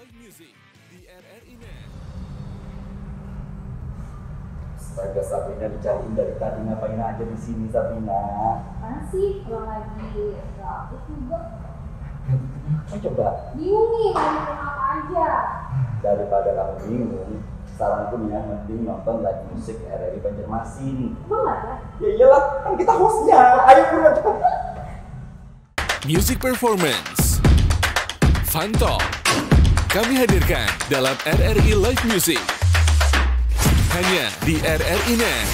Live Music di RRI Net. Astaga, Sabrina dicariin dari tadi, ngapain aja di sini, Sabrina? Apaan sih? Kalau lagi gabut juga. Coba. Bingung nih, mau nonton apa aja. Daripada kamu bingung, saranku nih ya, mending nonton live musik RRI Banjarmasin. Emang gak ada? Ya iyalah, kan kita hostnya. Ayo buruan cepat. Music Performance Fun Talk kami hadirkan dalam RRI Live Music hanya di RRI Net.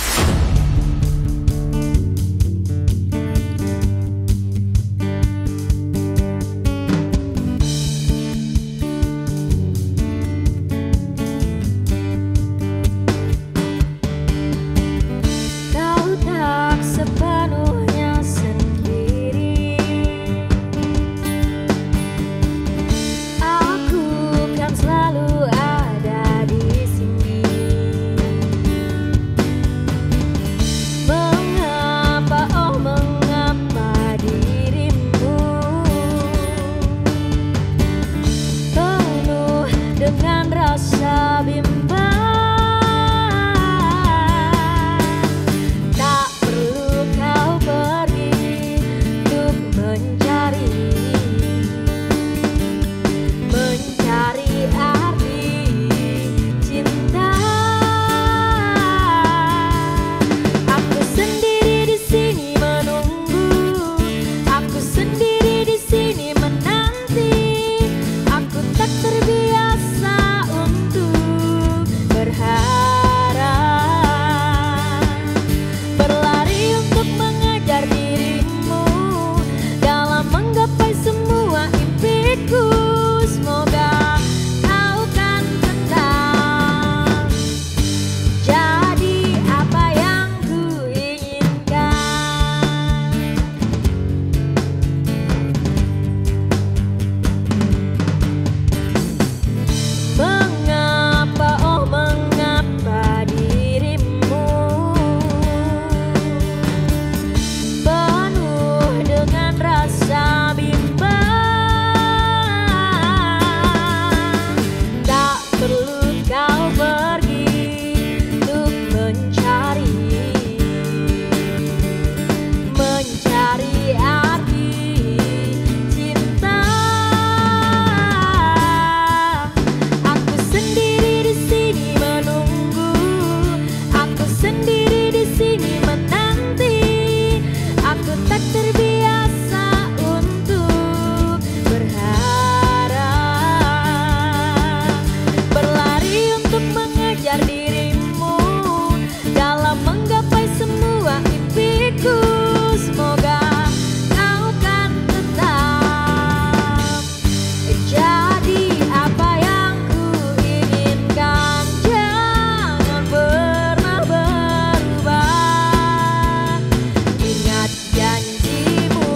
Kau tak sepenuhnya sendiri. Aku kan selalu ada di sini. Mengapa, oh mengapa dirimu penuh dengan rasa bimbang? Tak perlu kau pergi untuk mencari arti cinta. Aku sendiri di sini menunggu, aku sendiri di sini menanti. Aku tak terbiasa untuk berharap, berlari untuk mengejar dirimu dalam menggapai semua impiku. Semoga kau kan tetap jadi apa yang ku inginkan. Mengapa, oh mengapa dirimu penuh dengan rasa bimbang? Tak perlu kau pergi untuk mencari arti cinta. Aku sendiri di sini menunggu, aku sendiri di sini menanti. Aku tak terbiasa untuk berharap, berlari untuk mengejar dirimu dalam menggapai semua impiku. Semoga kau kan tetap jadi apa yang ku inginkan. Jangan pernah berubah, ingat janjimu,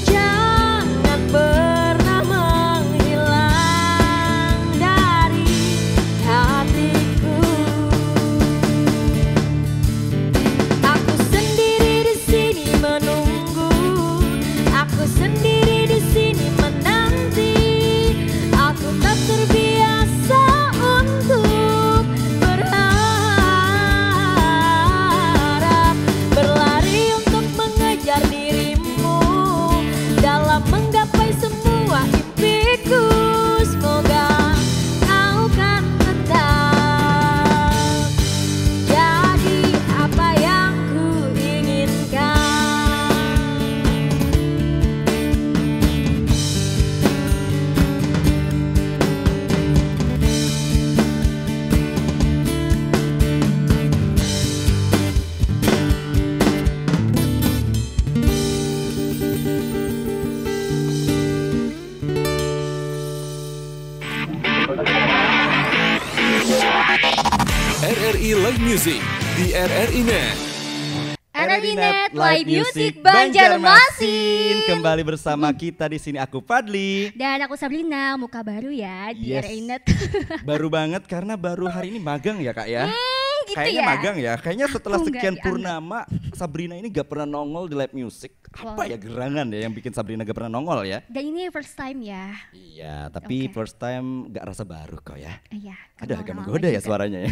jangan pernah menghilang dari hatiku. Aku sendiri di sini menunggu, aku sendiri di sini menanti. Aku tak terbiasa untuk berharap, berlari untuk mengejar dirimu dalam menggapai semua impiku. Semoga kau kan tetap jadi apa yang ku inginkan. RRI Live Music di RRI Net. RRI Net Live Music Banjarmasin. Kembali bersama kita di sini, aku Fadli. Dan aku Sabrina, muka baru ya di Yes. RRI Net. Baru banget karena baru hari ini magang ya Kak ya. gitu kayaknya ya. magang ya. Kayaknya setelah Aku nggak sekian dianggap. purnama, Sabrina ini gak pernah nongol di live music. Apa ya gerangan ya yang bikin Sabrina gak pernah nongol ya? Dan ini first time ya. Iya, tapi Oke. first time gak rasa baru kok ya. Iya. Ada kenal agak lama menggoda ya juga. suaranya ya.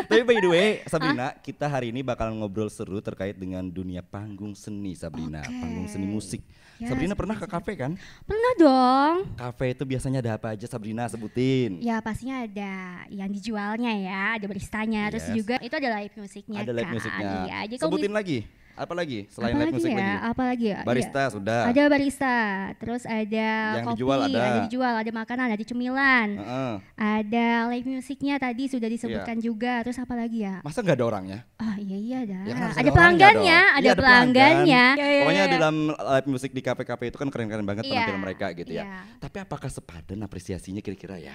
Tapi by the way, Sabrina, kita hari ini bakal ngobrol seru terkait dengan dunia panggung seni Sabrina, Oke. panggung seni musik. Ya, Sabrina pernah ke kafe kan? Pernah dong. Kafe itu biasanya ada apa aja Sabrina sebutin? Ya pastinya ada yang dijualnya ya, ada baristanya, terus Yes. juga itu ada live musiknya Ada live kan. musiknya. Iya, jadi kalau Sebutin lagi. Apa lagi selain apa live lagi musik ya? lagi? Apa lagi ya? Barista Iya. sudah. Ada barista, terus ada Yang kopi, dijual ada. dijual, ada makanan, ada cemilan, Heeh. ada live musiknya tadi sudah Iya. disebutkan juga, terus apa lagi ya? Masa nggak ada orangnya? Oh iya dah. Ya kan harus ada orangnya pelanggannya, dong. ada Iya, pelanggannya. pelanggan. Pokoknya di dalam live musik di kafe-kafe itu kan keren-keren banget Iya, penampilan mereka gitu ya. iya. Tapi apakah sepadan apresiasinya kira-kira ya?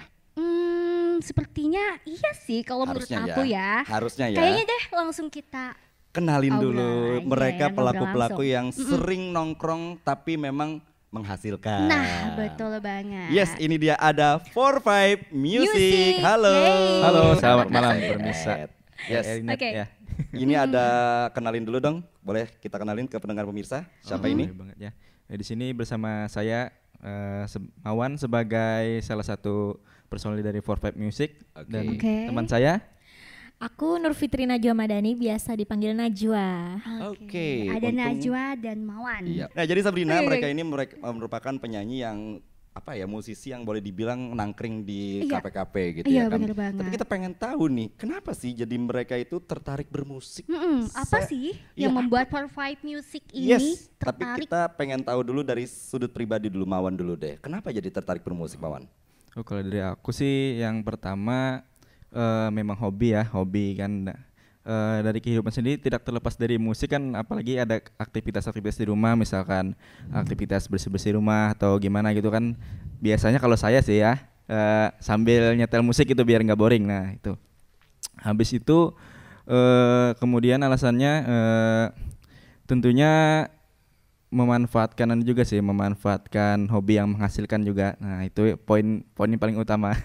Sepertinya iya sih kalau menurut Harusnya aku ya. Harusnya ya. Kayaknya deh langsung kita Kenalin Ngobrol dulu aja mereka ya, ngobrol pelaku-pelaku langsung. yang sering nongkrong tapi memang menghasilkan. Nah, betul banget. Yes, ini dia ada 45 Music. Music, Halo. yeay. Halo, selamat malam Saya permisa. Yes. Elinet Oke. ya. Ini ada kenalin dulu dong. Boleh kita kenalin ke pendengar pemirsa? Siapa ini? Boleh banget ya. Di sini bersama saya Mawan sebagai salah satu personil dari 45 Music dan Oke. teman saya Aku Nur Fitri Najwa Madani, biasa dipanggil Najwa. Oke, Ada untung- Najwa dan Mawan. Iya. Nah, jadi Sabrina Oke, mereka oke. ini merupakan penyanyi yang apa ya, musisi yang boleh dibilang nangkring di Iya. kafe-kafe gitu Iya, ya kan. bener banget. Tapi kita pengen tahu nih, kenapa sih jadi mereka itu tertarik bermusik? Apa sih Iya, yang apa? membuat 45 Music ini Yes, tapi tertarik? kita pengen tahu dulu dari sudut pribadi dulu Mawan dulu deh. Kenapa jadi tertarik bermusik Mawan? kalau dari aku sih yang pertama memang hobi kan. Dari kehidupan sendiri tidak terlepas dari musik kan, apalagi ada aktivitas-aktivitas di rumah, misalkan aktivitas bersih-bersih rumah atau gimana gitu kan. Biasanya kalau saya sih ya sambil nyetel musik itu biar nggak boring. Nah itu. Habis itu kemudian alasannya tentunya memanfaatkan hobi yang menghasilkan juga. Nah itu poin yang paling utama.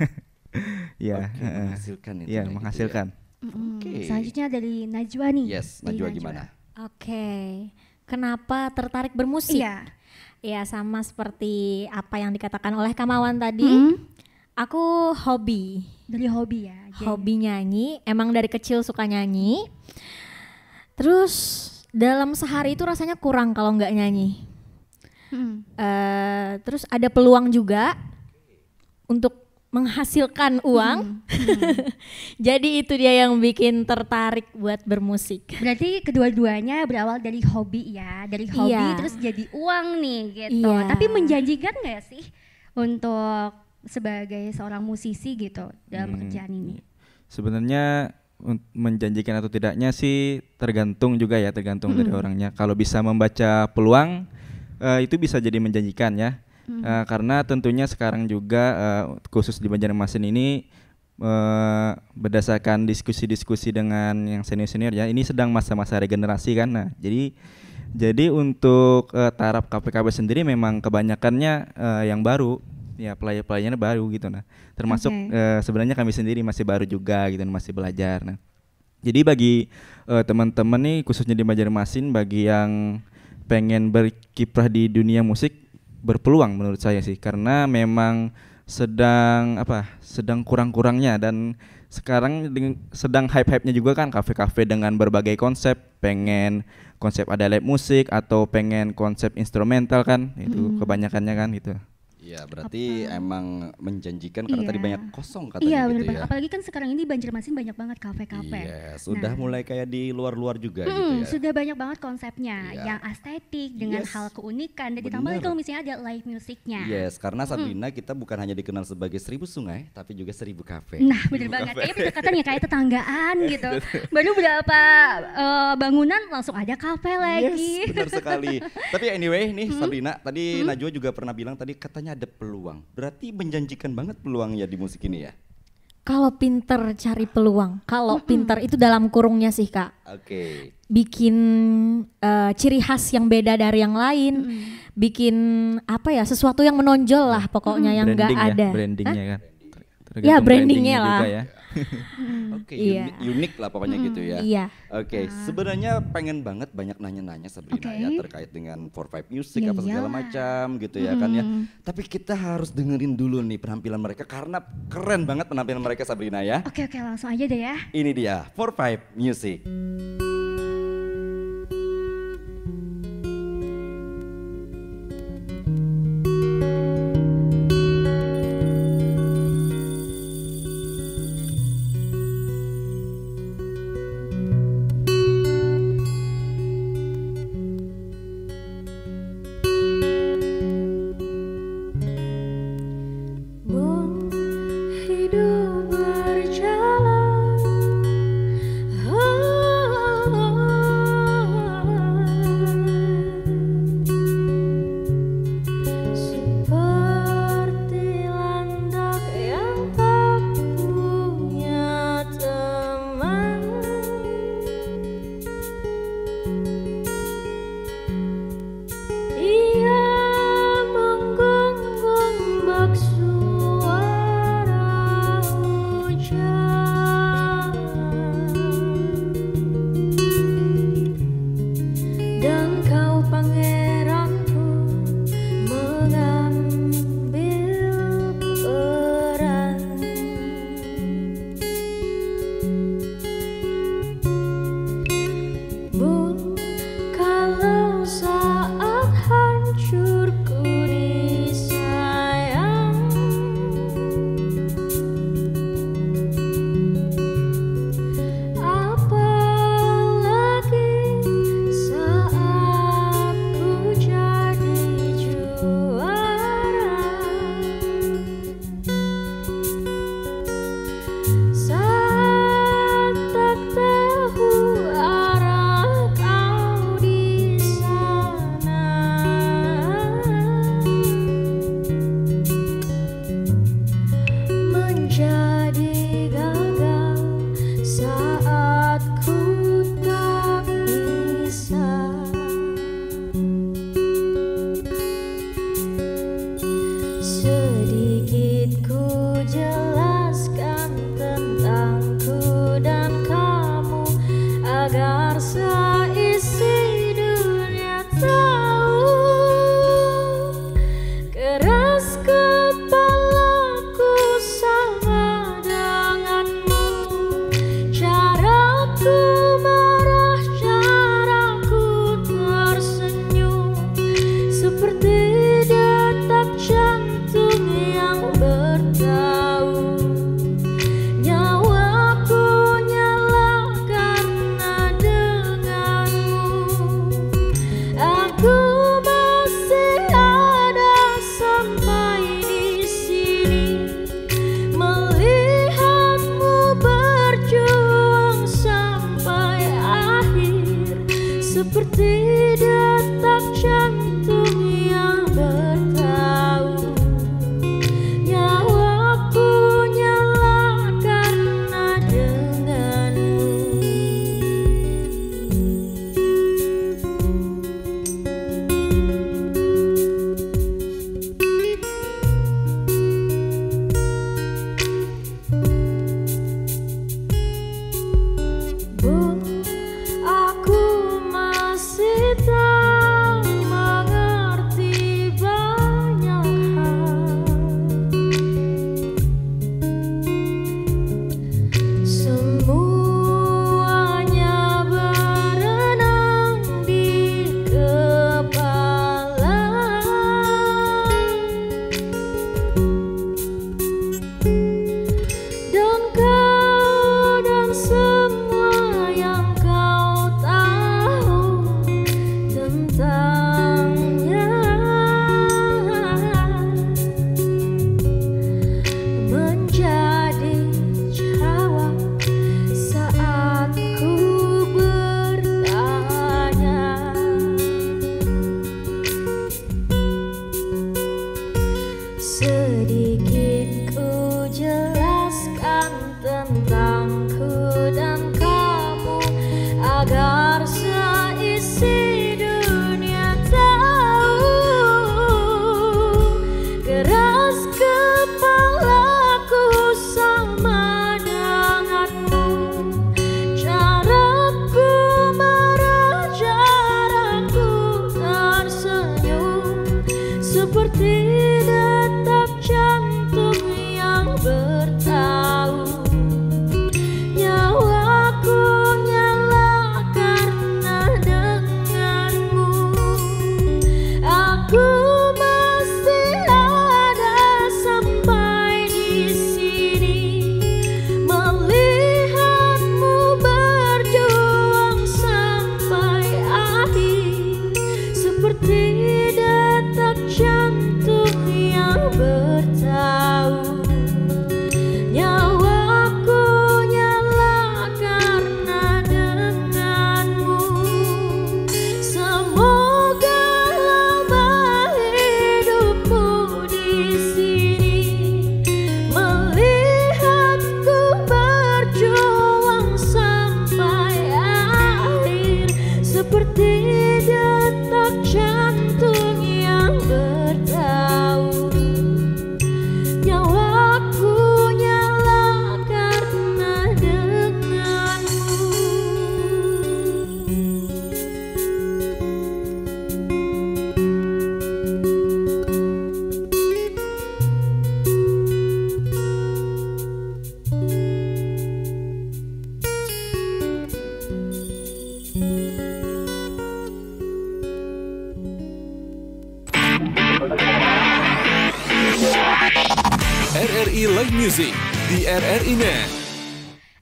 Ya, Oke, menghasilkan itu. iya ya, gitu menghasilkan. Oke. Selanjutnya dari Najwa nih. Yes, Dari Najwa gimana? Oke, kenapa tertarik bermusik? Iya. Ya sama seperti apa yang dikatakan oleh Kamawan tadi. Aku hobi, Dari hobi ya. hobi nyanyi. Emang dari kecil suka nyanyi. Terus dalam sehari itu rasanya kurang kalau nggak nyanyi. Terus ada peluang juga untuk menghasilkan uang. Jadi itu dia yang bikin tertarik buat bermusik. Berarti kedua-duanya berawal dari hobi ya, dari hobi Iya. terus jadi uang nih gitu. Iya. Tapi menjanjikan nggak sih untuk sebagai seorang musisi gitu dalam pekerjaan ini? Sebenarnya menjanjikan atau tidaknya sih tergantung juga ya, tergantung dari orangnya. Kalau bisa membaca peluang itu bisa jadi menjanjikan ya. Karena tentunya sekarang juga khusus di Banjarmasin ini berdasarkan diskusi-diskusi dengan yang senior-senior ya, ini sedang masa-masa regenerasi kan. Nah, jadi untuk taraf KPKB sendiri memang kebanyakannya yang baru, ya player-playernya baru gitu. Nah, termasuk sebenarnya kami sendiri masih baru juga gitu, masih belajar. Nah, jadi bagi teman-teman nih khususnya di Banjarmasin, bagi yang pengen berkiprah di dunia musik, berpeluang menurut saya sih, karena memang sedang kurang-kurangnya, dan sekarang sedang hype-hype-nya juga kan kafe-kafe dengan berbagai konsep, pengen konsep ada live musik atau pengen konsep instrumental kan, itu kebanyakannya kan gitu. Iya, berarti emang menjanjikan karena Iya. tadi banyak kosong katanya Iya gitu bener ya. banget. Apalagi kan sekarang ini Banjarmasin banyak banget kafe-kafe. Iya, sudah Nah. mulai kayak di luar-luar juga gitu ya. Sudah banyak banget konsepnya Iya. yang estetik dengan Yes. hal keunikan dan ditambah lagi Bener. kalau misalnya ada live musiknya. Yes, karena Sabrina kita bukan hanya dikenal sebagai 1000 sungai, tapi juga 1000 kafe. Nah bener banget, kayaknya pendekatan ya kayak tetanggaan gitu. Baru berapa bangunan langsung ada kafe lagi. Yes, benar sekali. Tapi anyway nih Sabrina, tadi Najwa juga pernah bilang tadi katanya ada peluang. Berarti menjanjikan banget peluangnya di musik ini ya? Kalau pinter cari peluang, kalau pinter itu dalam kurungnya sih Kak. Oke. Bikin ciri khas yang beda dari yang lain, bikin apa ya, sesuatu yang menonjol lah pokoknya yang nggak Branding ya, ada. brandingnya kan. Tergantung brandingnya lah. juga ya. Oke, Iya. unik lah pokoknya gitu ya. Iya. Oke, sebenarnya pengen banget banyak nanya-nanya Sabrina ya terkait dengan 45 Music Ya apa segala iyalah. macam gitu ya kan ya. Tapi kita harus dengerin dulu nih penampilan mereka karena keren banget penampilan mereka Sabrina ya. Oke, langsung aja deh ya. Ini dia 45 Music. Hidup berjalan, seperti landak yang tak punya teman. Ia menggonggong bak suara hujan, dan kau pangeranku mengambil peran. Bun, kalau saat hancurku disayang, apalagi saat ku jadi juara, saat tak tahu arah kau di sana, menjadi gagal saat ku tak bisa. Sedikit ku jelaskan tentangku dan kamu agar seisi dunia tahu. Keras kepalaku sama denganmu, caraku marah, caraku tersenyum, seperti detak jantung yang bertaut. Nyawaku nyala karena denganmu. Aku masih ada sampai di sini, melihatmu berjuang sampai akhir, seperti detak jantung yang bertaut. Nyawaku nyala karena denganmu. Bun, aku masih tak mengerti banyak hal. Semuanya berenang di kepala, dan kau dan semua yang kau tahu tentangnya, menjadi jawab saat ku bertanya. Sedikit ku jelaskan tentangku dan kamu agar seisi dunia tahu. Keras kepalaku seperti detak jantung yang bertaut. Nyawaku nyala karena denganmu. Aku masih ada sampai di sini, melihatmu berjuang sampai akhir, seperti detak jantung yang bertaut. Nyawaku nyala karena denganmu. Semoga lama hidupmu di sini, melihatku berjuang sampai akhir, seperti detak jantung yang bertaut. Nyawaku nyala karena denganmu. RRI Live Music di RRI Net.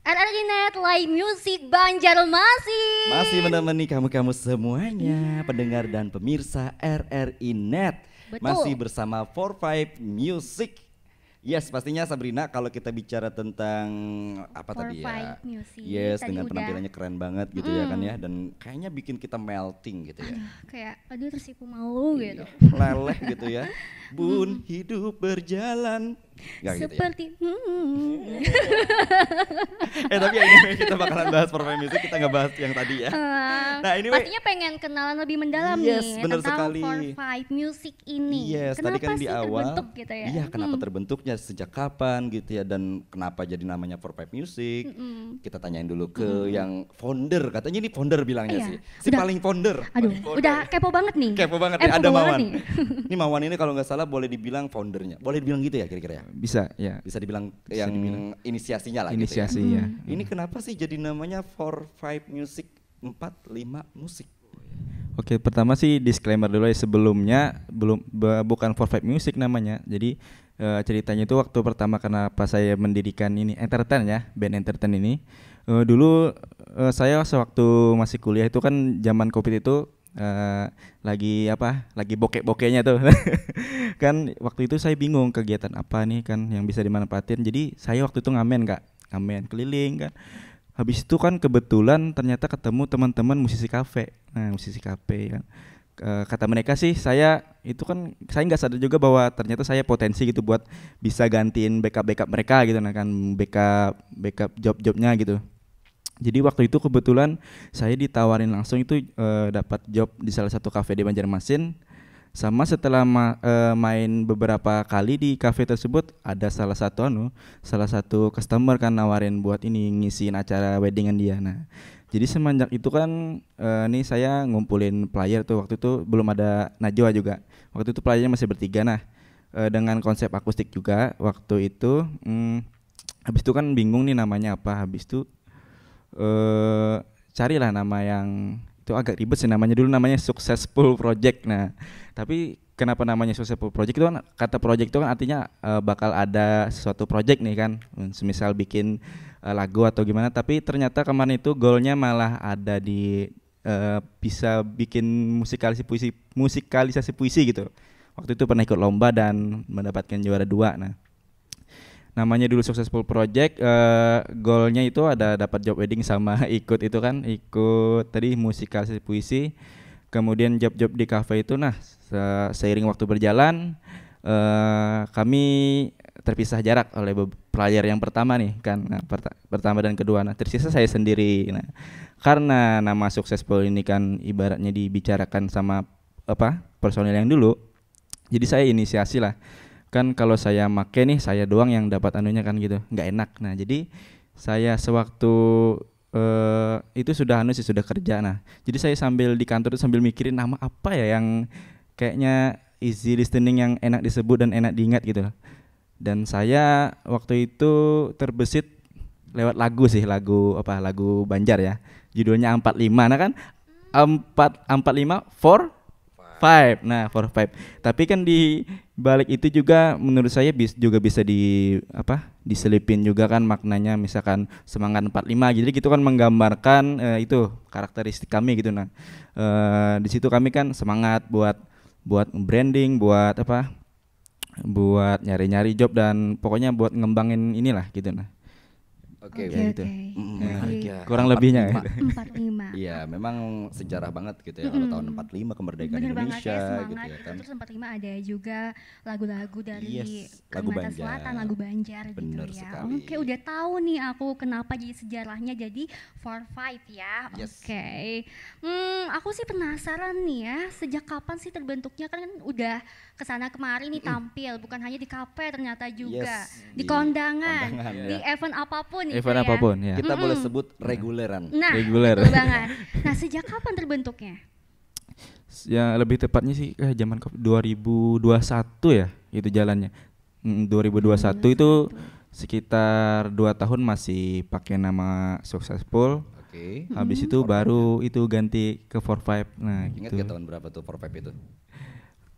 RRI Net Live Music Banjarmasin. Masih menemani kamu-kamu semuanya, pendengar dan pemirsa RRI Net. Betul. Masih bersama 45 Music. Yes, pastinya Sabrina, kalau kita bicara tentang apa tadi ya? 45 Music. Yes, Tadi dengan udah. penampilannya keren banget gitu ya kan ya, dan kayaknya bikin kita melting gitu ya. Kayak aduh tersipu malu gitu. Leleh gitu ya. Bun hidup berjalan. Gak gitu ya. Seperti Tapi ini kita bakalan bahas 45 Music, kita nggak bahas yang tadi ya. Nah, anyway. pastinya pengen kenalan lebih mendalam Yes, nih bener tentang sekali. 45 Music ini. Yes, Kenapa tadi kan di sih awal. terbentuk gitu ya? Iya, kenapa terbentuknya, sejak kapan gitu ya, dan kenapa jadi namanya 45 Music? Kita tanyain dulu ke yang founder, katanya ini founder bilangnya Iya, sih. Si udah. paling founder. Aduh, Paling founder. udah kepo banget nih. Kepo banget ya, ada Kepo banget Mawan. nih. Ini Mawan ini kalau nggak salah boleh dibilang foundernya. Boleh dibilang gitu ya kira-kira ya? Bisa ya. Bisa dibilang yang inisiasinya lah Inisiasi gitu ya. ya. Ini kenapa sih jadi namanya 45 Music, 45 Musik? Oke, pertama sih disclaimer dulu ya, sebelumnya bukan 45 Music namanya. Jadi ceritanya itu waktu pertama kenapa saya mendirikan ini entertain ya, band entertain ini. Dulu saya sewaktu masih kuliah itu kan zaman Covid itu lagi bokeh-bokehnya tuh. Kan waktu itu saya bingung kegiatan apa nih kan yang bisa dimanfaatin. Jadi saya waktu itu ngamen keliling kan. Habis itu kan kebetulan ternyata ketemu teman-teman musisi kafe. Nah, musisi kafe kan. Kata mereka sih saya nggak sadar juga bahwa ternyata saya potensi gitu buat bisa gantiin backup mereka gitu, nah kan backup job-jobnya gitu. Jadi waktu itu kebetulan saya ditawarin langsung itu dapat job di salah satu kafe di Banjarmasin. Sama setelah main beberapa kali di kafe tersebut, ada salah satu customer kan nawarin buat ini ngisiin acara weddingan dia. Nah, jadi semenjak itu kan nih saya ngumpulin player tuh, waktu itu belum ada Najwa juga. Waktu itu playernya masih bertiga, nah dengan konsep akustik juga waktu itu. Habis itu kan bingung nih namanya apa, habis itu carilah nama yang itu agak ribet sih namanya, dulu namanya Successful Project. Nah, tapi kenapa namanya Successful Project itu kan, kata project itu kan artinya bakal ada suatu project nih kan, semisal bikin lagu atau gimana, tapi ternyata kemarin itu goalnya malah ada di bisa bikin musikalisasi puisi gitu. Waktu itu pernah ikut lomba dan mendapatkan juara 2. Nah, namanya dulu Successful Project, goalnya itu ada dapat job wedding sama ikut tadi musikalisasi puisi, kemudian job-job di kafe itu. Nah, seiring waktu berjalan kami terpisah jarak oleh player yang pertama nih kan, nah, pertama dan kedua. Nah, tersisa saya sendiri. Nah, karena nama Successful ini kan ibaratnya dibicarakan sama personil yang dulu, jadi saya inisiasi lah. Kan kalau saya make nih, saya doang yang dapat anunya kan gitu, nggak enak. Nah, jadi saya sewaktu itu sudah kerja. Nah, jadi saya sambil di kantor itu sambil mikirin nama apa ya yang kayaknya easy listening yang enak disebut dan enak diingat gitu loh. Dan saya waktu itu terbesit lewat lagu sih, lagu Banjar ya. Judulnya 45. Nah kan 45 4 5. Nah, 4 5. Tapi kan di balik itu juga menurut saya juga bisa diselipin juga kan maknanya, misalkan semangat 45. Jadi gitu kan menggambarkan itu karakteristik kami gitu. Nah, di situ kami kan semangat buat branding, buat nyari-nyari job dan pokoknya buat ngembangin inilah gitu nah. Oke, gitu. Jadi Kurang lebihnya. 45. Iya, memang sejarah banget gitu ya kalau tahun 45 kemerdekaan Bener banget Indonesia ya, gitu semangat ya kan. Terus 45 ada juga lagu-lagu dari lagu Kalimantan Banjar. Selatan, lagu Banjar Bener gitu ya. sekali. Oke, udah tahu nih aku kenapa jadi sejarahnya jadi 45 ya. Yes. Oke. Aku sih penasaran nih ya, sejak kapan sih terbentuknya, kan udah kesana kemari nih tampil, bukan hanya di kafe ternyata juga, Yes, di di kondangan, kondangan, di event apapun Event gitu ya. apapun ya. Kita boleh sebut reguleran. Nah, Reguler. betul banget. Nah, sejak kapan terbentuknya? Ya lebih tepatnya sih zaman 2021 ya itu jalannya. 2021 itu sekitar 2 tahun masih pakai nama Successful. Oke. Habis itu baru itu ganti ke 45. Nah, Ingat gitu. gak tahun berapa tuh for Vape itu?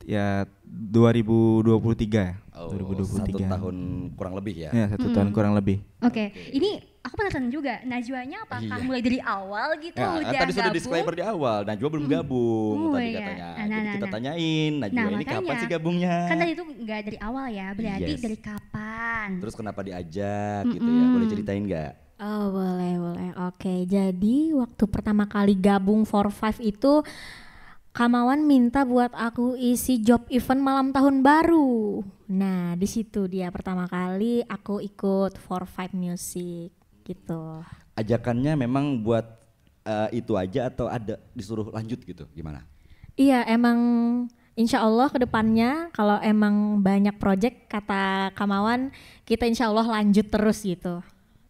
Ya 2023 ya. Oh, 2023. 1 tahun kurang lebih ya. Ya, 1 tahun kurang lebih. Oke, ini aku penasaran juga, Najwanya apakah mulai dari awal gitu Ya, udah tadi sudah gabung? disclaimer di awal, Najwa belum gabung Oh, tadi iya. katanya. Nah, Jadi nah, kita nah. tanyain, Najwa ini kapan makanya, sih gabungnya? Kan tadi itu nggak dari awal ya, berarti Yes. dari kapan? Terus kenapa diajak gitu ya? Boleh ceritain nggak? Oh boleh. Oke, jadi waktu pertama kali gabung 45 itu Kamawan minta buat aku isi job event malam tahun baru. Nah di situ dia pertama kali aku ikut 45 Music gitu. Ajakannya memang buat itu aja atau ada disuruh lanjut gitu? Gimana? Iya emang insya Allah kedepannya kalau emang banyak project kata Kamawan kita insya Allah lanjut terus gitu.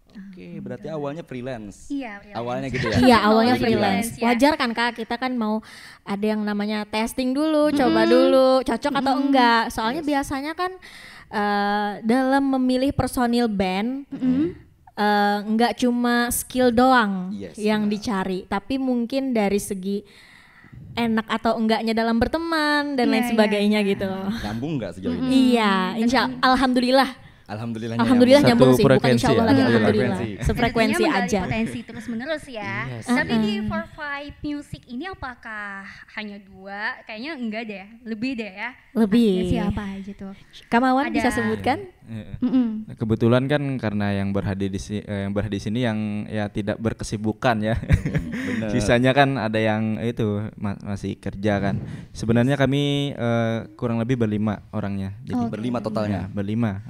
Oke, berarti awalnya freelance. Iya, freelance. Awalnya gitu ya? Iya awalnya Awalnya freelance. freelance, ya. Wajar kan Kak, kita kan mau ada yang namanya testing dulu, coba dulu cocok atau enggak. Soalnya biasanya kan dalam memilih personil band enggak cuma skill doang Yes, yang dicari, tapi mungkin dari segi enak atau enggaknya dalam berteman dan lain Iya, sebagainya iya. gitu. Nyambung nggak sejauh ini? Iya, alhamdulillah. Alhamdulillahnya. Alhamdulillah Satu nyambung sih, bukan frekuensi insya Allah ya, lagi satu alhamdulillah. frekuensi. Sefrekuensi Tentunya aja. menggali potensi terus menerus ya. Yes. Tapi di 45 Music ini apakah hanya 2? Kayaknya enggak deh, lebih deh ya. Lebih. Artinya siapa aja tuh? Kamawan Ada- bisa sebutkan? Nah, kebetulan kan karena yang berhadir di sini yang ya tidak berkesibukan ya. Bener. Sisanya kan ada yang itu masih kerja kan. Sebenarnya kami kurang lebih berlima orangnya. Jadi Berlima totalnya. ya, berlima.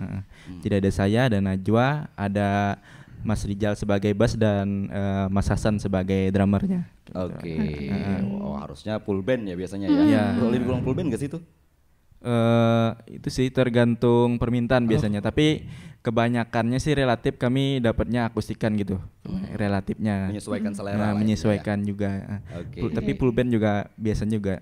Jadi ada saya, ada Najwa, ada Mas Rijal sebagai bass dan Mas Hasan sebagai drummernya. Oke. Oh, harusnya full band ya biasanya ya. Iya. Boleh dibilang full band gak sih itu? Itu sih tergantung permintaan biasanya, tapi kebanyakannya sih relatif kami dapatnya akustikan gitu, relatifnya. Menyesuaikan selera Nah, lah ya, menyesuaikan juga. Oke. Tapi full band juga biasanya juga.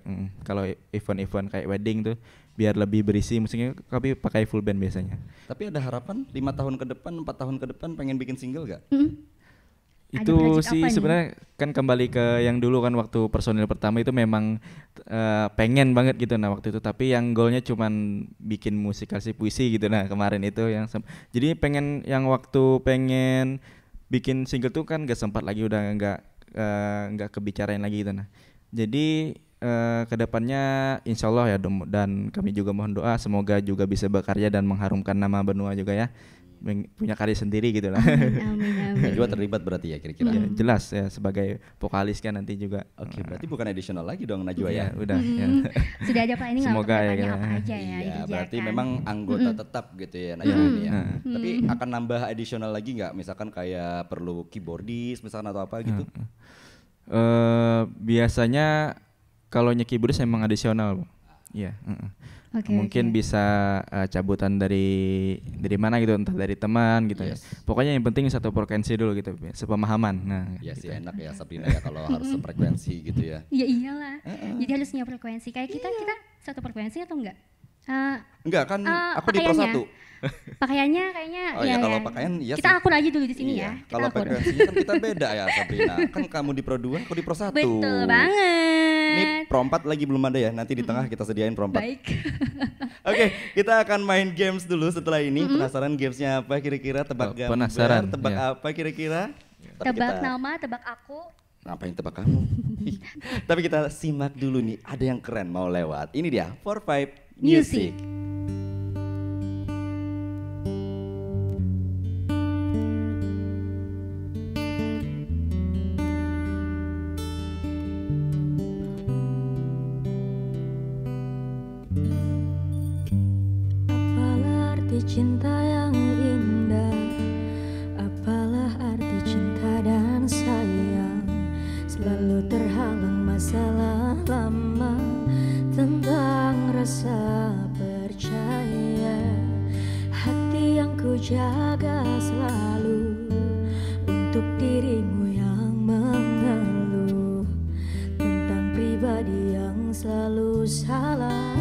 Kalau event-event kayak wedding tuh biar lebih berisi, musiknya kami pakai full band biasanya. Tapi ada harapan 5 tahun ke depan, 4 tahun ke depan pengen bikin single gak? Ada Itu project sih apa nih? sebenarnya kan kembali ke yang dulu kan waktu personil pertama itu memang pengen banget gitu nah waktu itu, tapi yang goalnya cuman bikin musikasi puisi gitu nah kemarin itu yang jadi pengen yang waktu pengen bikin single tuh kan gak sempat lagi, udah nggak kebicarain lagi gitu nah. Jadi kedepannya insya Allah ya dan kami juga mohon doa semoga juga bisa berkarya dan mengharumkan nama benua juga ya, punya karya sendiri gitu lah. Amin. Najwa terlibat berarti ya kira-kira. Ya, jelas ya sebagai vokalis kan nanti juga. Oke, berarti bukan additional lagi dong Najwa ya? Ya udah ya. Sudah ada planning nggak untuk Semoga ya, kedepannya gitu. apa aja ya Iya, dikerjakan? berarti memang anggota tetap gitu ya Najwa ini ya. Tapi akan nambah additional lagi nggak? Misalkan kayak perlu keyboardis misalkan atau apa gitu? Biasanya kalau keyboardis emang addisional, Bang. Iya. Oke. Mungkin bisa cabutan dari mana gitu, entah dari teman gitu ya. Pokoknya yang penting satu frekuensi dulu gitu, sepemahaman. Nah, Ya sih gitu. enak ya Sabrina ya kalau harus sefrekuensi gitu ya. Ya iyalah. Jadi harus punya frekuensi. Kayak kita satu frekuensi atau enggak? Enggak kan aku di Pro pakaiannya. 1. Pakaiannya kayaknya Oh ya kalau pakaian iya kita sih. akur aja dulu di sini Iya, ya. Kita kalau akur. frekuensinya kan kita beda ya Sabrina. Kan kamu di Pro 2, aku di Pro 1. Betul banget. Ini Pro 4 lagi belum ada ya, nanti di tengah kita sediain Pro 4. Baik. Oke, kita akan main games dulu setelah ini. Penasaran gamesnya apa kira-kira? Tebak gambar, penasaran, tebak iya. apa kira-kira? Tapi Tebak kita- nama, tebak aku. Ngapain tebak kamu? Tapi kita simak dulu nih, ada yang keren mau lewat. Ini dia, 45 Music. Apalah arti cinta yang indah, apalah arti cinta dan sayang. Selalu terhalang masalah lama tentang rasa percaya. Hati yang ku jaga selalu untuk dirimu yang mengeluh tentang pribadi yang selalu salah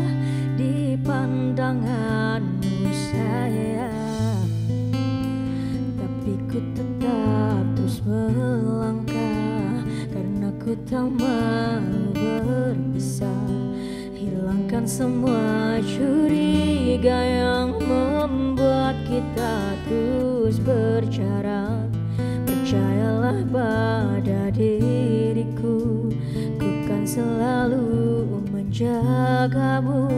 di pandanganmu sayang. Tapi ku tetap terus melangkah karena ku tak mau berpisah. Hilangkan semua curiga yang membuat kita terus berjarak. Percayalah pada diriku, ku kan selalu menjagamu.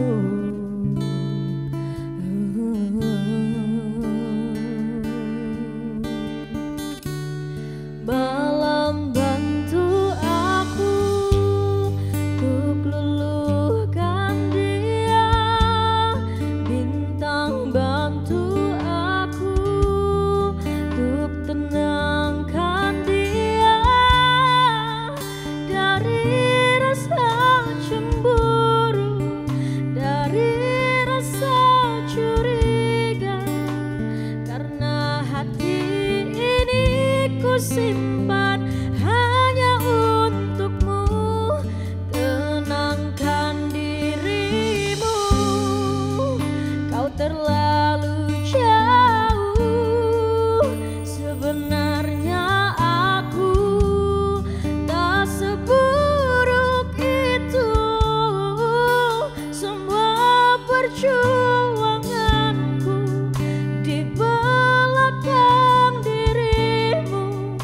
Malam bantu aku untuk luluhkan dia, bintang bantu aku untuk tenangkan dia dari rasa cemburu, dari rasa curiga, karena hati ini ku simpan hanya untukmu. Tenangkan dirimu, kau terlalu jauh. Sebenarnya aku tak seburuk itu. Semua perjuanganku di belakang dirimu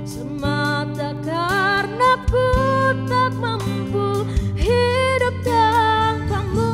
semata karena ku tak mampu hidup tanpamu.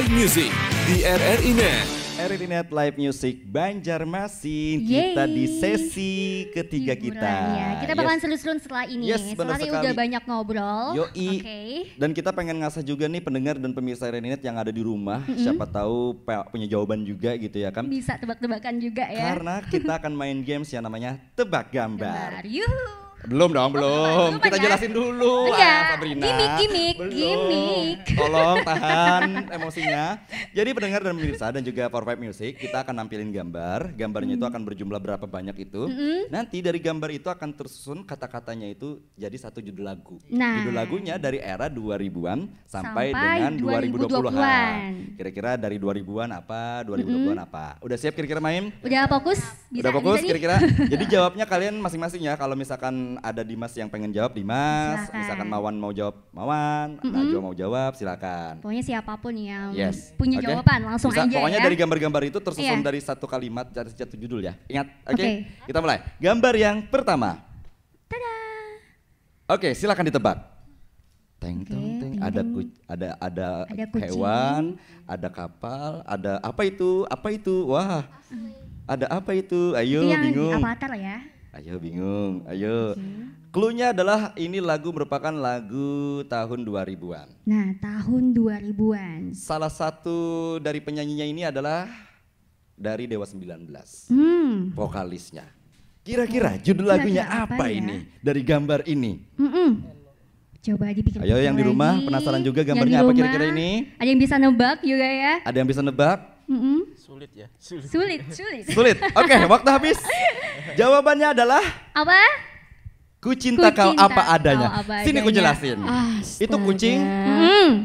Live Music di RRI Net. RRI Net Live Music Banjarmasin. Yeay. Kita di sesi ketiga kita. Hiburan, ya. Kita bakalan seru-seruan setelah ini. Yes, benar Setelah sekali. udah banyak ngobrol. Yoi. Oke. Dan kita pengen ngasah juga nih pendengar dan pemirsa RRI Net yang ada di rumah. Siapa tahu punya jawaban juga gitu ya kan. Bisa tebak-tebakan juga ya. Karena kita akan main games yang namanya tebak gambar. Yuhu. Belum dong, belum. Belum Kita ya? jelasin dulu. Iya, Sabrina. gimik. Tolong tahan emosinya. Jadi pendengar dan pemirsa dan juga For Five Music, kita akan nampilin gambar. Gambarnya itu akan berjumlah berapa banyak itu. Nanti dari gambar itu akan tersusun kata-katanya itu jadi satu judul lagu. Nah. Judul lagunya dari era 2000-an sampai Sampai dengan 2020-an. 2020-an. Kira-kira dari 2000-an apa, 2020-an apa. Udah siap kira-kira main? Udah fokus? Udah fokus bisa nih? kira-kira. Jadi jawabnya kalian masing-masing ya. Kalau misalkan ada Dimas yang pengen jawab Dimas, Silakan. misalkan Mawan mau jawab Mawan, Najwa mau jawab silakan. Pokoknya siapapun yang Yes. punya Oke. jawaban langsung Bisa, aja pokoknya ya. dari gambar-gambar itu tersusun Iya. dari satu kalimat dari satu judul ya. Ingat, oke? Oke. Kita mulai. Gambar yang pertama. Tada. Oke, silakan ditebak. Teng Oke, teng teng. ting, Ada ting. ada Ada kucing. hewan, ada kapal, ada apa itu? Apa itu? Wah. Ada apa itu? Ayo Itu yang bingung. Avatar ya. Ayo bingung, ayo. Cluenya adalah ini lagu merupakan lagu tahun 2000-an. Nah, tahun 2000-an. Salah satu dari penyanyinya ini adalah dari Dewa 19, vokalisnya. Kira-kira judul lagunya Kira-kira apa apa ya? ini dari gambar ini? Coba dipikir. Ayo yang di rumah penasaran juga gambarnya apa kira-kira ini? Ada yang bisa nebak juga ya. Ada yang bisa nebak? Sulit ya. Sulit. Sulit. Oke, waktu habis. Jawabannya adalah Apa? Ku cinta kau Ku cinta apa adanya. kau apa Sini ku adanya. jelasin. Astaga. Itu kucing.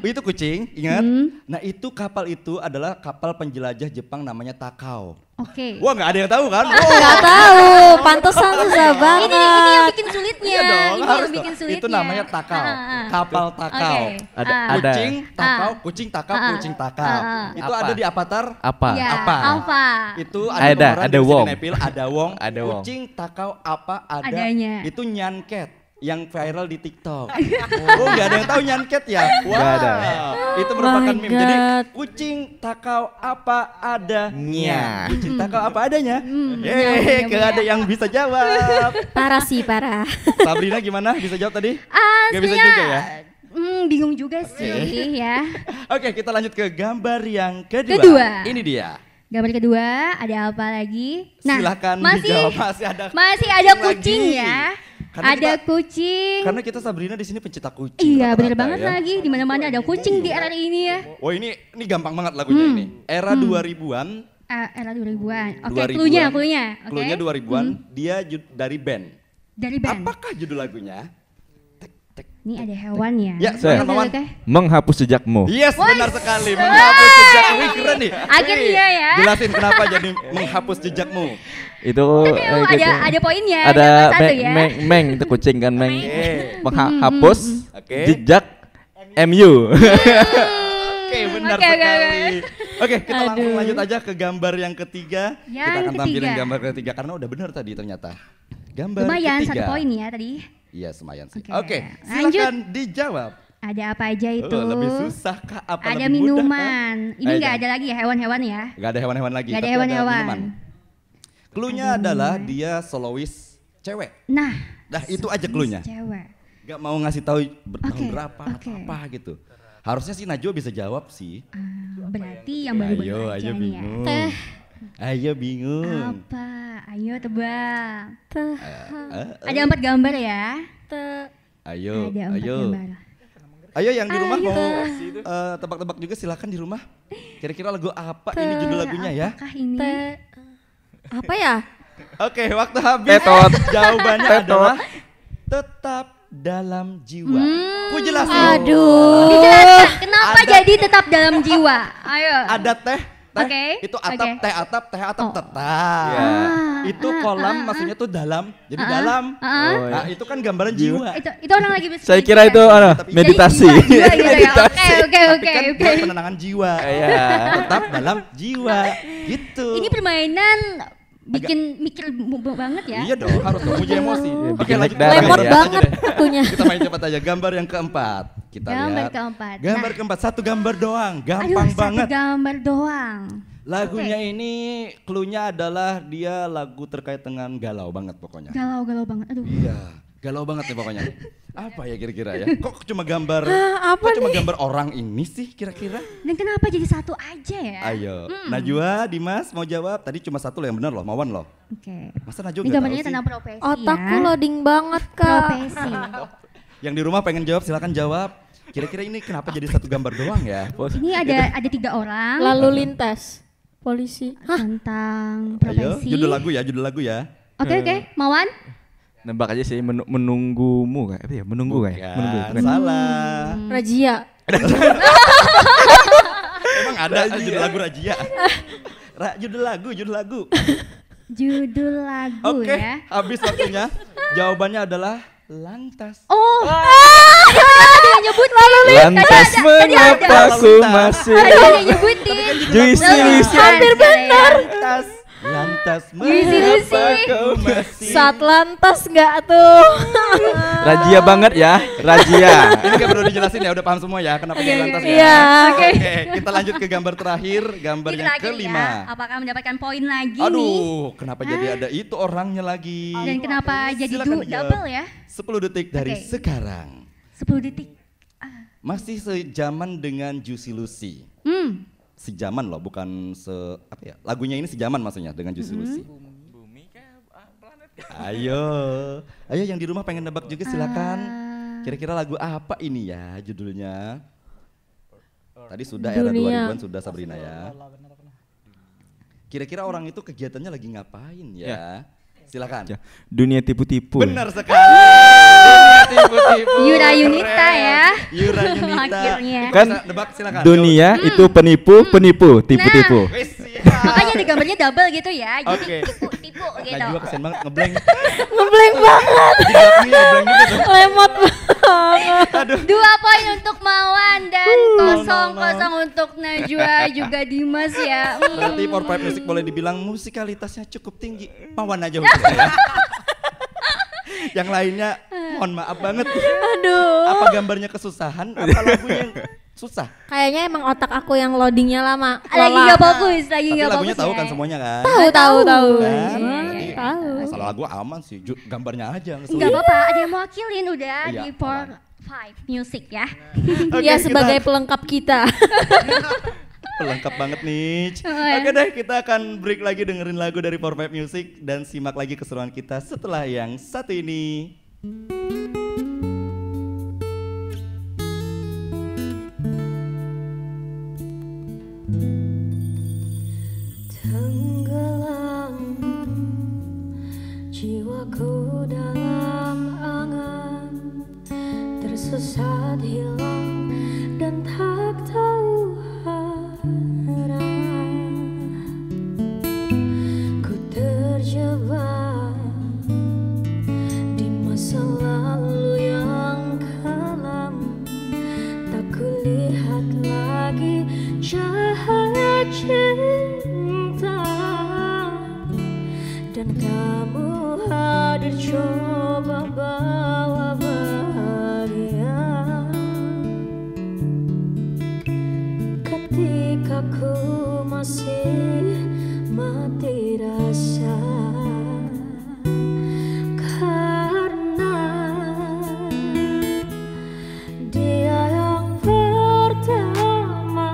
Itu kucing, ingat? Nah, itu kapal itu adalah kapal penjelajah Jepang namanya Takao. Oke. Wah, nggak ada yang tahu kan? Nggak tahu, pantesan susah Ini yang banget. bikin sulitnya. Iya dong, Ini harus yang bikin dong. sulitnya. Itu namanya Takao. Kapal Takao. Oke. Ada Kucing, Takao, kucing, Takao, kucing, Takao. Itu Apa? ada di Avatar. Apa? Ya, Apa? Apa? Itu Ada, pemeran ada Justin Wong. Nepil, ada Wong. Ada Wong. Kucing, Takao, apa Adanya. Itu nyanket yang viral di TikTok. Oh, nggak ada yang tahu nyanket ya? Wow. Nggak ada. Itu merupakan My meme. Jadi God. kucing, Takao, apa adanya. Nya. Kucing, Takao, apa adanya. nyambung, Nggak ada yang bisa jawab. Parah sih, parah. Sabrina gimana? Bisa jawab tadi? Ah, Nggak bisa sebenarnya, juga ya? bingung juga sih ya. Oke, kita lanjut ke gambar yang kedua. Kedua. Ini dia. Gambar kedua ada apa lagi? Nah, Silakan masih dijawab. Masih ada kucing lagi. ya. Karena ada kita- kucing. Karena kita Sabrina di sini pencinta kucing. Iya, bener rata-rata banget ya. lagi. Di mana-mana ada kucing di RRI ini ya. Wah, ini gampang banget lagunya ini. Era 2000-an. Era 2000-an. Oke, 2000-an. cluenya. Oke. Cluenya 2000-an. Dia dari band. Dari band. Apakah judul lagunya? Ini ada hewan ya. Ya, silakan, Oke, Maman. oke. Menghapus jejakmu. Yes, Wah, benar sekali. Menghapus jejak. Wih, keren nih. Akhirnya Wih, ya. Jelasin kenapa jadi menghapus jejakmu. Itu Itu ada poinnya. ada dapat satu ya. meng itu kucing kan meng. Menghapus Oke. jejak MU. Oke, benar Oke, oke, sekali. Oke, kita langsung Aduh. lanjut aja ke gambar yang ketiga. Yang Kita akan tampilin ketiga. gambar ketiga karena udah benar tadi ternyata. Gambar Lumayan ketiga. 1 poin ya tadi. Iya, lumayan sih. Oke, Oke, lanjut. silakan dijawab. Ada apa aja itu? Oh, lebih susah kah? Apa Ada lebih mudah kah? minuman. Ini Ayo, nggak jangan. ada lagi ya hewan-hewan ya? Nggak ada hewan-hewan lagi. Nggak ada tapi hewan-hewan. minuman. Cluenya adalah dia solois cewek. Nah, Dah itu aja cluenya. cewek. Gak mau ngasih tahu tahun Oke, berapa oke. atau apa gitu. Harusnya sih Najwa bisa jawab sih. Berarti yang baru-baru aja ayo nih ya. bingung. Ayo bingung. Apa? Ayo tebak. Teh, Ada 4 gambar ya. teh. Ayo, Ada 4 ayo. gambar. Ayo yang di rumah Ayo. mau tebak-tebak juga silakan di rumah. Kira-kira lagu apa ini judul lagunya ya? Apakah ini? Teh. Apa ya? Oke, waktu habis. Tetot. Jawabannya Tetot. adalah tetap dalam jiwa. Ku jelasin. Aduh. Dijelaskan kenapa Ada- jadi tetap dalam jiwa? Ayo. Ada teh, Oke, itu atap, oke. teh atap, Oh. tetap. Iya. Itu kolam maksudnya tuh dalam. Jadi dalam. Oh, Nah, itu kan gambaran jiwa. Itu orang lagi bersedih. Saya kira itu Tapi- meditasi. Jadi jiwa gitu ya. Oke, Tapi oke. kan buat penenangan jiwa. Iya. Tetap dalam jiwa. Gitu. Ini permainan bikin mikir banget ya. Iya dong, harus dong uji emosi. Oke, bikin lanjut. naik darah Lemot ya. banget akunya. Kita main cepat aja. Gambar yang keempat. kita Gambar lihat. keempat. Gambar keempat, satu gambar doang, Aduh, gampang banget. satu gambar doang. Lagunya ini cluenya adalah dia lagu terkait dengan galau banget pokoknya. Galau banget. Aduh. Iya, galau banget nih pokoknya. Apa ya kira-kira ya? Kok cuma gambar apa kok cuma gambar orang ini sih kira-kira? Dan kenapa jadi satu aja ya? Ayo, Najwa, Dimas mau jawab. Tadi cuma satu loh yang benar loh, Mawan loh. Oke. Masa Najwa Ini nggak tahu gambarnya sih? tentang profesi Otakku ya. loading banget Kak. Profesi. Yang di rumah pengen jawab silakan jawab. Kira-kira ini kenapa jadi satu gambar doang ya? Ini ada 3 orang Lalu lintas. Polisi. tentang Ayo, profesi. judul lagu ya. Oke, Mawan. Nebak aja sih menunggumu kayak apa ya? Menunggu kayak. Bukan, Menunggu. bukan. salah. Razia. Emang ada judul lagu Rajia? Judul lagu. Judul lagu Oke, ya. habis waktunya. Jawabannya adalah Lantas. Oh. Ada yang nyebutin. Lantas mengapa ku masih Ada yang nyebutin. Juicy. Hampir benar. Lantas Juicy, mengapa Lucy. kau masih? Saat lantas nggak tuh? Rajia banget ya, Rajia. Ini gak perlu dijelasin ya, udah paham semua ya kenapa jadi lantas ya. Iya. Oke, kita lanjut ke gambar terakhir, gambar Ini yang terakhir kelima. ya. Apakah mendapatkan poin lagi nih? Aduh, kenapa jadi ada itu orangnya lagi? Dan kenapa jadi Silakan dijawab. double ya? 10 detik dari Oke. sekarang. 10 detik. Masih sejaman dengan Juicy Lucy. Sejaman loh, bukan apa ya? Lagunya ini sejaman maksudnya dengan Juicy Lucy. Ayo yang di rumah pengen nebak juga silakan. Kira-kira lagu apa ini ya judulnya? Tadi sudah era Dunia. 2000-an sudah Sabrina ya. Kira-kira orang itu kegiatannya lagi ngapain ya? Silakan. Ya, dunia tipu-tipu. Benar sekali. Dunia tipu-tipu. Yura Yunita ya. Yura Yunita. Akhirnya. Kan Bisa nebak silakan. dunia itu penipu, tipu-tipu. Wes, siap. Makanya di gambarnya double gitu ya. Jadi Oke. tipu-tipu gitu. Najwa kesen banget ngeblank. Ngeblank banget. Di belakangnya ngeblank juga tuh. Lemot banget. 2 poin untuk Mawan dan no. 0-0 untuk Najwa juga Dimas ya. Berarti For Five Music boleh dibilang musikalitasnya cukup tinggi. Mawan aja khususnya ya. Yang lainnya mohon maaf banget. Aduh. Apa gambarnya kesusahan? Apa lagunya yang susah? Kayaknya emang otak aku yang loadingnya lama. Lagi Lelah. nggak fokus, lagi Tapi nggak fokus lagunya tahu ya. kan semuanya kan? Tahu. Kan? Jadi, Tahu. masalah lagu aman sih, gambarnya aja. ngeselin. Nggak apa-apa, ada yang mewakilin udah Iya, di For Five Music ya. Oke, Ya kita- sebagai pelengkap kita. Pelengkap banget nih. Oke deh, kita akan break lagi dengerin lagu dari For Five Music dan simak lagi keseruan kita setelah yang satu ini. Tenggelam jiwaku dalam angan, tersesat hilang dan tak tahu arah. Ku terjebak di masa lalu yang kelam, tak kulihat lagi cahaya cinta. Dan kamu hadir coba bawa bahagia. Ketika ku masih mati rasa, karena dia yang pertama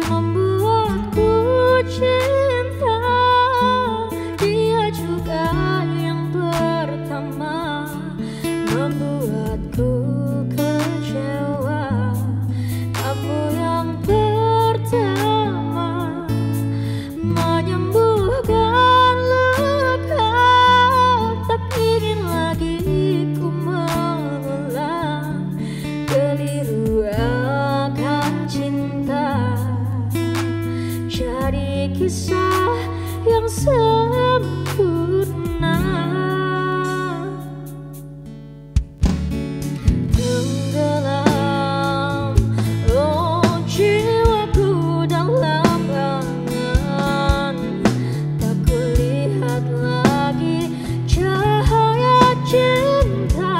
membuatku cinta. Dia juga yang pertama membuatku kecewa. Kamu yang pertama menyembuhkan luka. Tak ingin lagi ku mengulang keliru akan cinta. Jadi kisah yang sempurna. Tenggelam, oh jiwaku dalam angan, tak kulihat lagi cahaya cinta.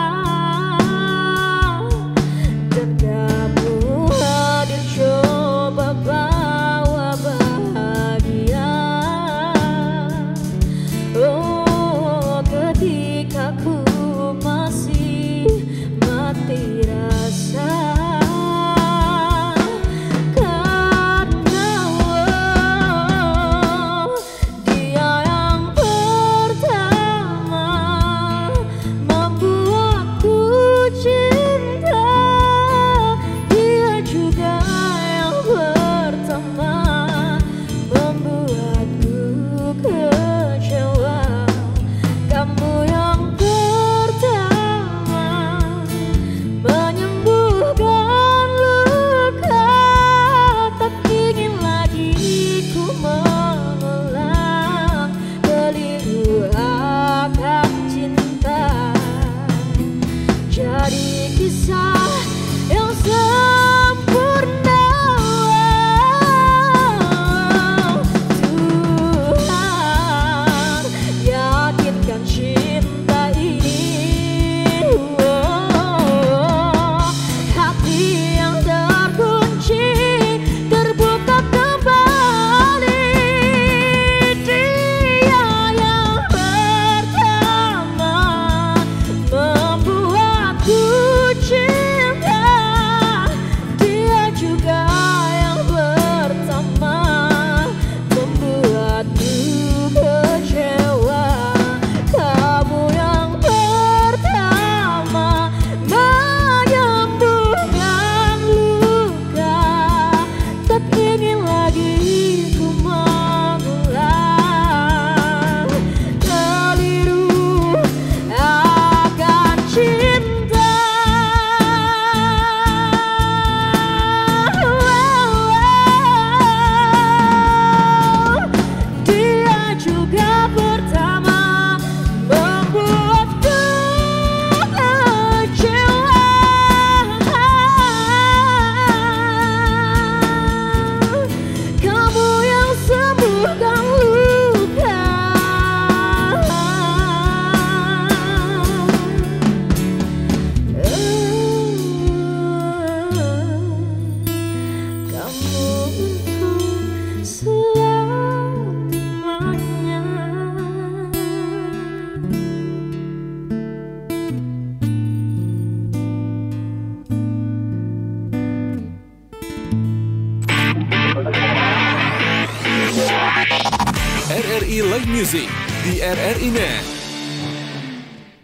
RRI Live Music di RRI Net.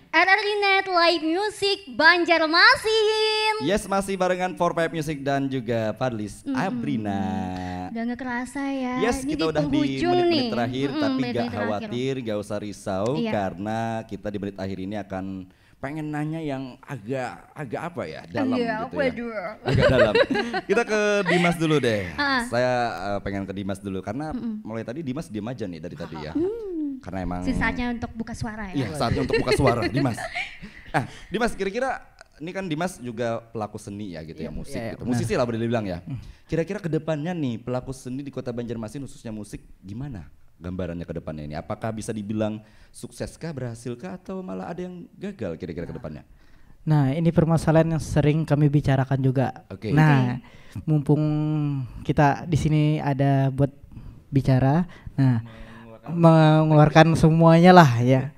RRI Net Live Music Banjarmasin. Yes, masih barengan For Pipe Music dan juga Fadlis Abrina. Udah gak kerasa ya. Yes, ini kita udah di menit-menit terakhir, tapi menit-menit gak terakhir. khawatir, gak usah risau, Iya. karena kita di menit akhir ini akan pengen nanya yang agak apa ya, dalam Agak gitu apa ya. dulu? Agak dalam. Kita ke Dimas dulu deh. Ah. Saya pengen ke Dimas dulu karena mulai tadi Dimas diem aja nih dari tadi ya. Karena emang Sisanya untuk buka suara ya. iya, saatnya untuk buka suara, Dimas. Dimas, kira-kira ini kan Dimas juga pelaku seni ya gitu ya, musik gitu. Musisi lah boleh dibilang ya. Kira-kira ke depannya nih pelaku seni di Kota Banjarmasin khususnya musik gimana gambarannya ke depannya ini? Apakah bisa dibilang sukseskah, berhasilkah atau malah ada yang gagal kira-kira ke depannya? Nah, ini permasalahan yang sering kami bicarakan juga. Oke. Nah, mumpung kita di sini ada buat bicara, nah mengeluarkan semuanya lah ya.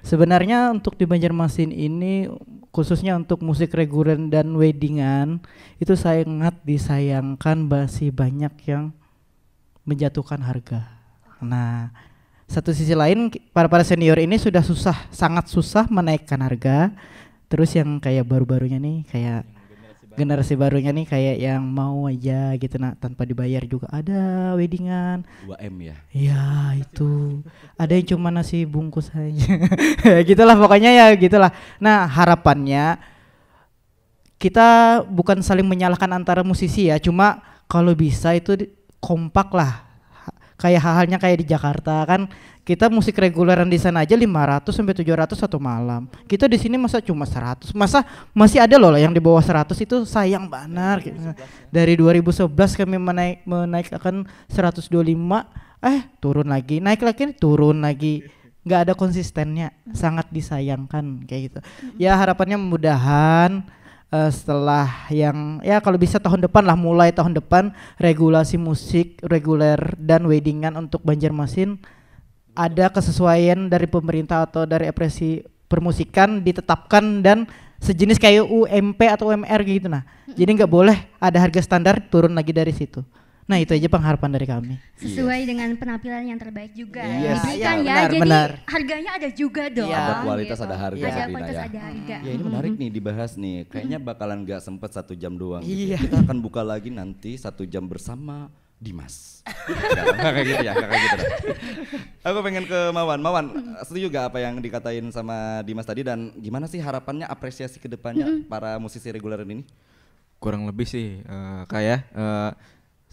Sebenarnya untuk di Banjarmasin ini khususnya untuk musik reguler dan weddingan itu sangat disayangkan, masih banyak yang menjatuhkan harga. Nah, satu sisi lain para senior ini sudah sangat susah menaikkan harga. Terus yang kayak baru-barunya nih, kayak generasi barunya nih kayak yang mau aja gitu, nah tanpa dibayar juga ada weddingan. 2M ya? Ya itu, ada yang cuma nasi bungkus aja. Gitulah pokoknya ya gitulah. Nah harapannya kita bukan saling menyalahkan antara musisi ya, cuma kalau bisa itu kompak lah. Kayak halnya kayak di Jakarta kan, kita musik reguleran di sana aja 500 sampai 700 satu malam. Kita di sini masa cuma 100. Masa masih ada loh yang di bawah 100, itu sayang banget. Dari 2011 kami menaikkan 125, turun lagi, naik lagi, turun lagi. Nggak ada konsistennya, sangat disayangkan kayak gitu. Ya harapannya mudahan setelah yang ya kalau bisa tahun depan lah, mulai tahun depan regulasi musik reguler dan weddingan untuk Banjarmasin ada kesesuaian dari pemerintah atau dari apresiasi permusikan ditetapkan dan sejenis kayak UMP atau UMR gitu. Nah jadi nggak boleh ada harga standar turun lagi dari situ. Nah itu aja pengharapan dari kami. Sesuai dengan penampilan yang terbaik juga Yes. diberikan Iya, ya. benar, Jadi benar. harganya ada juga dong. Iya. Ada kualitas, gitu. ada harga. Ada Sabrina, kualitas, ya. ada harga. Ya ini menarik nih dibahas nih. Kayaknya bakalan gak sempet 1 jam doang gitu. Iya. Kita akan buka lagi nanti 1 jam bersama Dimas. Gak kayak gitu ya, gak kayak gitu. Aku pengen ke Mawan. Mawan, setuju gak apa yang dikatain sama Dimas tadi, dan gimana sih harapannya apresiasi ke depannya para musisi reguler ini? Kurang lebih sih kayak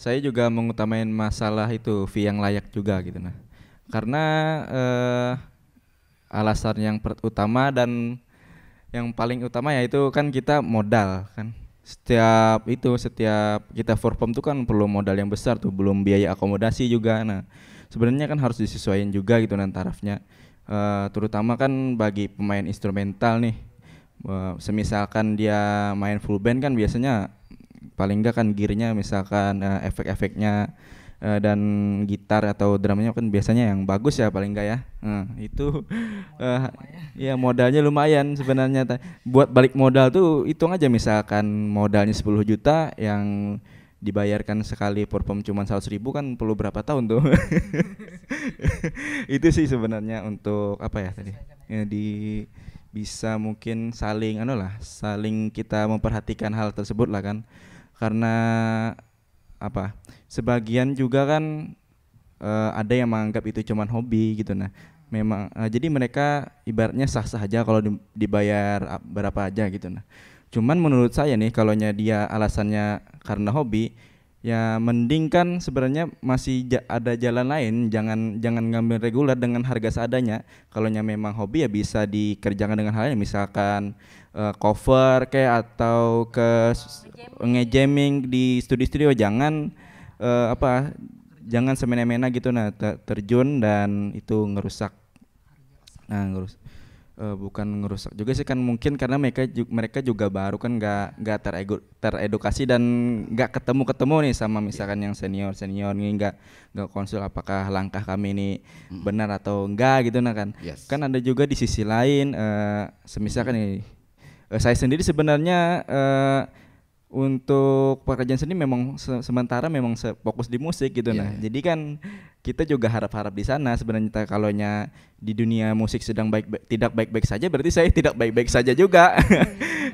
saya juga mengutamain masalah itu fee yang layak juga gitu nah. Karena alasan yang utama dan yang paling utama yaitu kan kita modal kan. Setiap kita perform tuh kan perlu modal yang besar tuh, belum biaya akomodasi juga. Nah, sebenarnya kan harus disesuaikan juga gitu nan tarafnya. Terutama kan bagi pemain instrumental nih. Semisalkan dia main full band kan biasanya paling enggak kan gearnya misalkan efek-efeknya dan gitar atau drumnya kan biasanya yang bagus ya paling enggak ya. Itu ya modalnya lumayan sebenarnya. Buat balik modal tuh hitung aja misalkan modalnya 10 juta yang dibayarkan sekali perform cuma 100.000 kan perlu berapa tahun tuh. Itu sih sebenarnya untuk apa ya tadi ya, bisa mungkin saling saling kita memperhatikan hal tersebut lah kan, karena apa sebagian juga kan ada yang menganggap itu cuman hobi gitu. Nah memang jadi mereka ibaratnya sah-sah aja kalau dibayar berapa aja gitu. Nah cuman menurut saya nih kalaunya dia alasannya karena hobi, ya mending kan sebenarnya masih ada jalan lain, jangan ngambil reguler dengan harga seadanya. Kalaunya memang hobi ya bisa dikerjakan dengan hal lain, misalkan cover kayak atau ke nge-jamming di studio-studio, jangan jangan semena-mena gitu terjun dan itu ngerusak. Bukan ngerusak juga sih kan, mungkin karena mereka juga baru kan nggak teredukasi dan nggak ketemu nih sama misalkan yang senior nih, nggak konsul apakah langkah kami ini benar atau enggak gitu kan. Yes. Kan ada juga di sisi lain semisalkan nih saya sendiri sebenarnya untuk pekerjaan seni memang sementara memang fokus di musik gitu. Nah, jadi kan kita juga harap-harap di sana sebenarnya kalaunya di dunia musik sedang tidak baik-baik saja, berarti saya tidak baik-baik saja juga.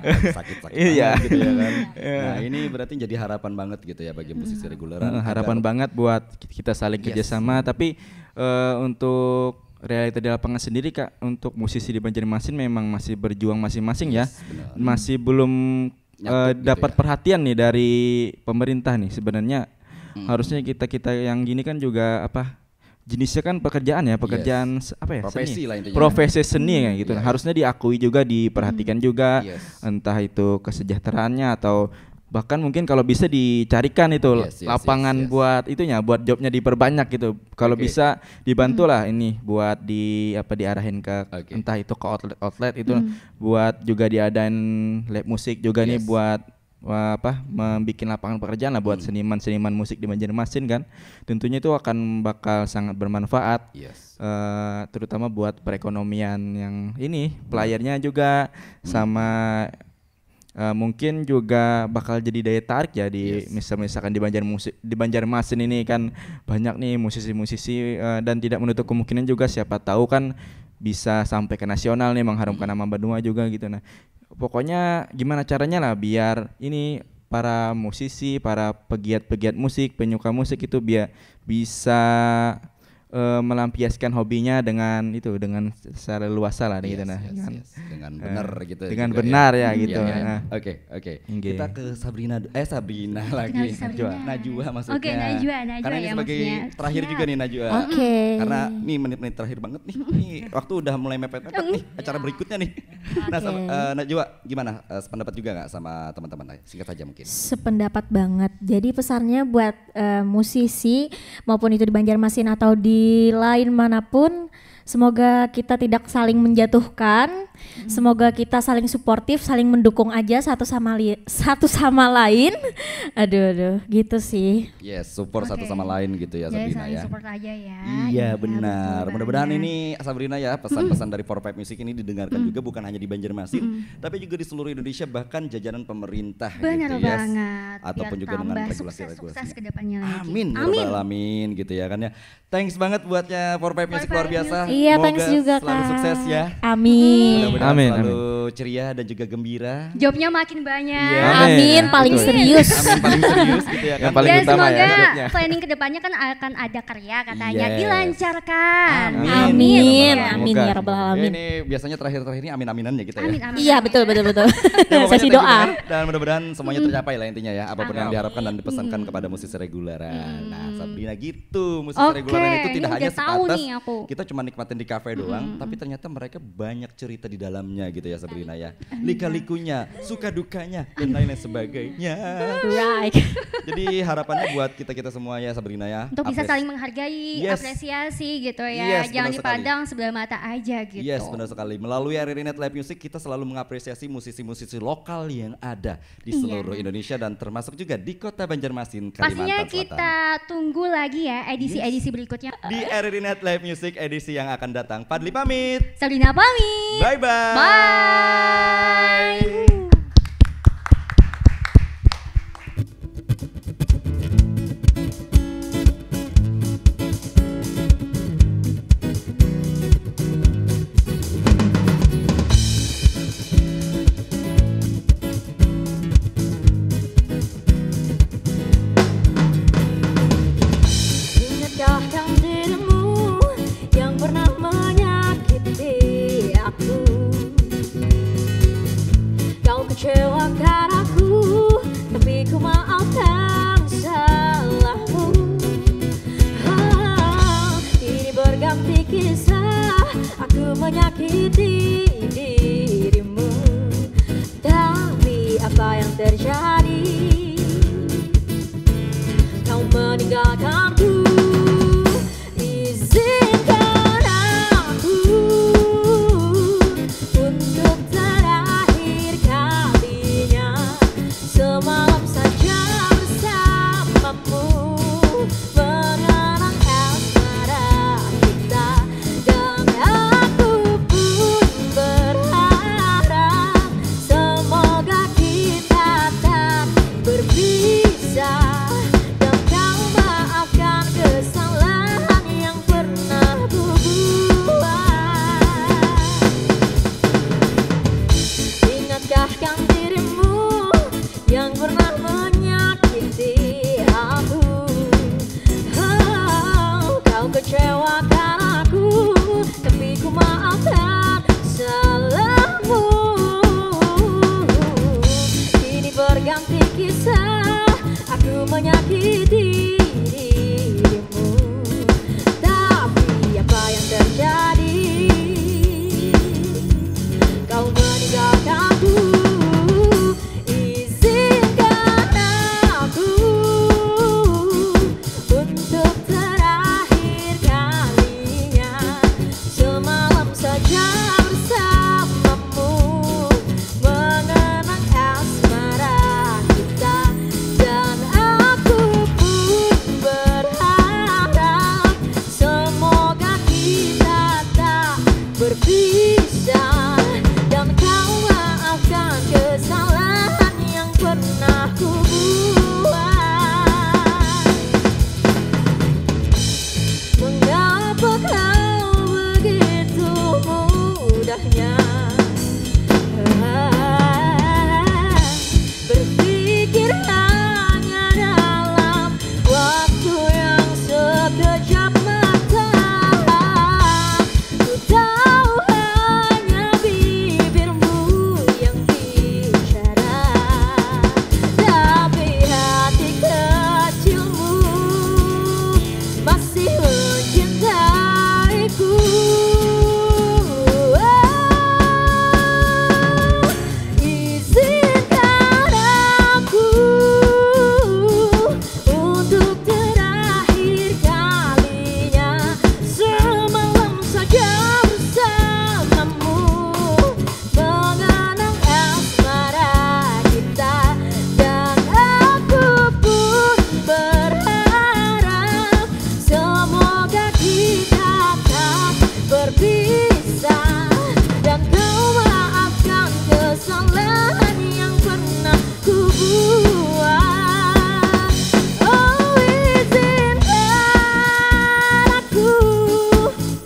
Sakit-sakit iya gitu ya kan. Nah, ini berarti jadi harapan banget gitu ya bagi musisi reguleran. Harapan banget buat kita saling kerjasama, tapi untuk realita di lapangan sendiri Kak, untuk musisi di Banjarmasin memang masih berjuang masing-masing ya. Masih belum dapat perhatian nih dari pemerintah nih sebenarnya. Harusnya kita yang gini kan juga jenisnya kan pekerjaan apa ya, profesi seni. lah intinya. Profesi seni ya gitu. Harusnya diakui juga, diperhatikan juga, entah itu kesejahteraannya atau bahkan mungkin kalau bisa dicarikan itu lapangan buat itunya, buat jobnya diperbanyak gitu. Kalau bisa dibantulah ini buat diarahin ke entah itu ke outlet itu, buat juga diadain lab musik juga nih buat membuat lapangan pekerjaan lah buat seniman musik di Banjarmasin kan. Tentunya itu bakal sangat bermanfaat, terutama buat perekonomian yang ini playernya juga sama. Mungkin juga bakal jadi daya tarik ya misalkan di Banjarmasin ini kan banyak nih musisi-musisi dan tidak menutup kemungkinan juga siapa tahu kan bisa sampai ke nasional nih, mengharumkan nama Banua juga gitu. Nah, pokoknya gimana caranya lah biar ini para musisi, para pegiat musik, penyuka musik itu biar bisa melampiaskan hobinya dengan secara luasa lah gitu dengan benar gitu. Dengan benar ya gitu. Oke. Kita ke Sabrina lagi. Najwa maksudnya. Oke, Najwa karena ini ya sebagai terakhir juga nih Najwa. Karena nih menit-menit terakhir banget nih. Waktu udah mulai mepet-mepet nih acara berikutnya nih. Nah, Najwa gimana? Sependapat juga nggak sama teman-teman? Singkat saja mungkin. Sependapat banget. Jadi pesannya buat musisi maupun itu di Banjarmasin atau di lain manapun, semoga kita tidak saling menjatuhkan, semoga kita saling suportif, saling mendukung aja satu sama lain. Aduh, gitu sih. Yes, support satu sama lain gitu ya Sabrina ya. Support aja ya. Iya benar. Mudah-mudahan ini Sabrina ya pesan-pesan dari 4Five Music ini didengarkan juga bukan hanya di Banjarmasin, tapi juga di seluruh Indonesia, bahkan jajaran pemerintah. Benar gitu, banget. Ataupun juga dengan regulasi-regulasi. Sukses ke depannya lagi. Amin gitu ya kan ya. Thanks banget buatnya 4Five Music luar biasa. Iya, thanks juga selalu Kak. sukses ya. Amin. Mudah-mudahan selalu ceria dan juga gembira. Jobnya makin banyak. Amin, paling serius. Amin, paling serius gitu ya kan. Yang paling Dan utama semoga ya. planning kedepannya kan akan ada karya katanya, dilancarkan. Amin ya rabbal alamin. Ini biasanya terakhir-terakhir ini amin-aminan ya kita ya. Iya betul. Ya, Sesi doa. Dan mudah-mudahan semuanya tercapai lah intinya ya, apapun yang diharapkan dan dipesankan kepada musisi reguleran. Nah, Sabrina gitu, musisi reguleran itu tidak hanya sebatas kita cuma nikmatin di kafe doang, tapi ternyata mereka banyak cerita di dalamnya gitu ya Sabrina ya. Lika-likunya, suka dukanya dan lain-lain sebagainya. Right. Jadi harapannya buat kita semua ya Sabrina ya. Untuk bisa saling menghargai, apresiasi gitu ya. Jangan dipandang sebelah mata aja gitu. Yes, benar sekali. Melalui RRI Net Live Music kita selalu mengapresiasi musisi-musisi lokal yang ada di seluruh Indonesia dan termasuk juga di Kota Banjarmasin, Kalimantan Pastinya Selatan. kita tunggu lagi ya edisi-edisi berikutnya. Di RRI Net Live Music edisi yang akan datang. Fadli pamit. Sabrina pamit. Bye-bye. Bye. Ingatkah dirimu yang pernah menyakiti aku? Kau kecewakan aku, tapi ku maafkan salahmu. Ini berganti kisah, aku menyakiti dirimu. Tapi apa yang terjadi? Kau meninggalkanku. Izinkan aku untuk terakhir kalinya semalam saja bersamamu, mengenang asmara kita kecewakan aku, tapi ku maafkan salahmu. Kini berganti kisah, aku menyakiti dirimu. Tapi apa yang terjadi? Kau meninggalkanku. Izinkan aku untuk terakhir kalinya semalam saja bersamamu, mengenang asmara kita. Dan aku pun berharap semoga kita tak berpisah, dan kau maafkan kesalahan yang pernah ku buat. Mengapa kau begitu mudahnya berpikir hanya dalam waktu yang sekejap mata? Ku tahu hanya bibirmu yang bicara, tapi hati kecilmu masih mencintaiku. Izinkan aku untuk terakhir kalinya semalam saja bersamamu, mengenang asmara kita. Dan aku pun berharap semoga kita tak berpisah, dan kau maafkan kesalahan yang pernah ku buat. Oh, izinkan aku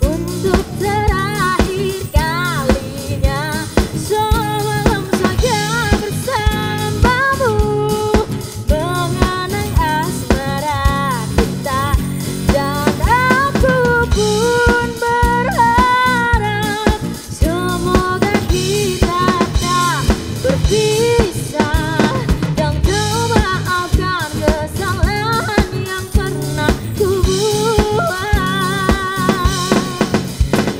untuk terakhir kalinya semalam saja bersamamu, mengenang asmara kita. Dan aku pun berharap semoga kita tak berpisah, dan kau maafkan kesalahan yang pernah ku buat.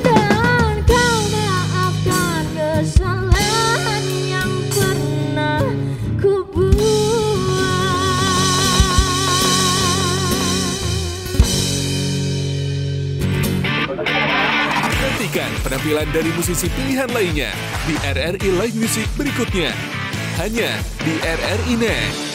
Dan kau maafkan kesalahan yang pernah ku buat. Nantikan penampilan dari musisi pilihan lainnya di RRI Live Music berikutnya. Hanya di RRI Net.